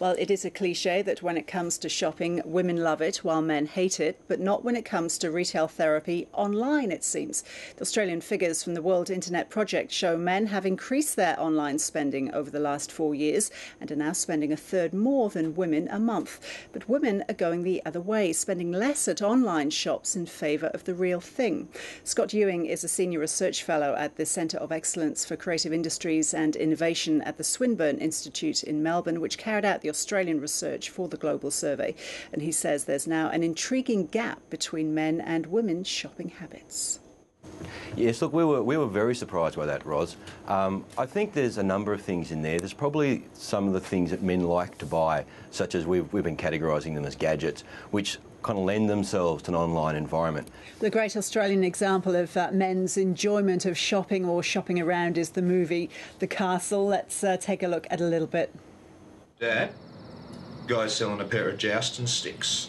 Well, it is a cliche that when it comes to shopping, women love it while men hate it, but not when it comes to retail therapy online, it seems. The Australian figures from the World Internet Project show men have increased their online spending over the last 4 years and are now spending a third more than women a month. But women are going the other way, spending less at online shops in favour of the real thing. Scott Ewing is a senior research fellow at the Centre of Excellence for Creative Industries and Innovation at the Swinburne Institute in Melbourne, which carried out the Australian research for the global survey. And he says there's now an intriguing gap between men and women's shopping habits. Yes, look, we were very surprised by that, Ros. I think there's a number of things in there. There's probably some of the things that men like to buy, such as we've been categorising them as gadgets, which kind of lend themselves to an online environment. The great Australian example of men's enjoyment of shopping or shopping around is the movie The Castle. Let's take a look at a little bit. Dad, guy's selling a pair of jousting sticks.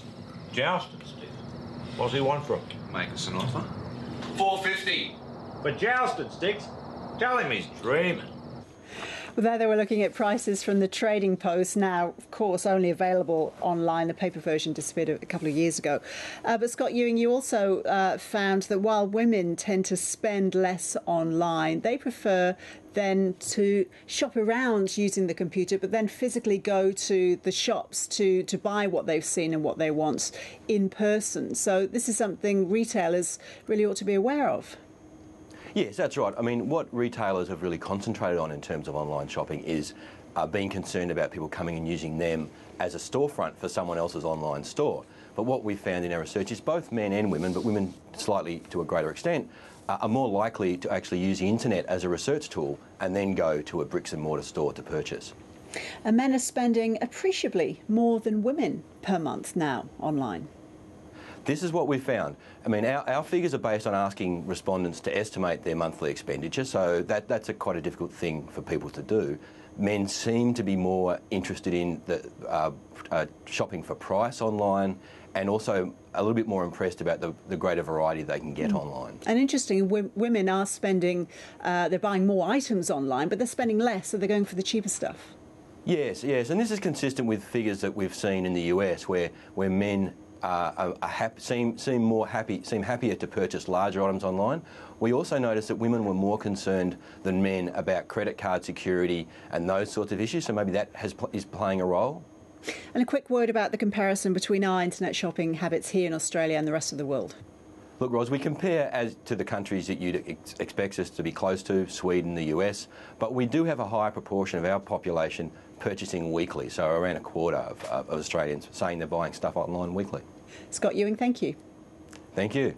Jousting sticks? What's he want for 'em? Make us an offer. $4.50. For jousting sticks? Tell him he's dreaming. Well, there they were looking at prices from the Trading Post, now, of course, only available online. The paper version disappeared a couple of years ago. But Scott Ewing, you also found that while women tend to spend less online, they prefer then to shop around using the computer, but then physically go to the shops to buy what they've seen and what they want in person. So this is something retailers really ought to be aware of. Yes, that's right. I mean, what retailers have really concentrated on in terms of online shopping is being concerned about people coming and using them as a storefront for someone else's online store. But what we found in our research is both men and women, but women slightly to a greater extent, are more likely to actually use the internet as a research tool and then go to a bricks and mortar store to purchase. And men are spending appreciably more than women per month now online. This is what we found. I mean, our figures are based on asking respondents to estimate their monthly expenditure, so that's quite a difficult thing for people to do. Men seem to be more interested in the shopping for price online, and also a little bit more impressed about the greater variety they can get online. And interesting, women are spending, they're buying more items online, but they're spending less, so they're going for the cheaper stuff. Yes, and this is consistent with figures that we've seen in the US, where men seem happier to purchase larger items online. We also noticed that women were more concerned than men about credit card security and those sorts of issues, so maybe that is playing a role. And a quick word about the comparison between our internet shopping habits here in Australia and the rest of the world. Look, Ros, we compare as to the countries that you'd expect us to be close to, Sweden, the US, but we do have a higher proportion of our population purchasing weekly, so around a quarter of Australians saying they're buying stuff online weekly. Scott Ewing, thank you. Thank you.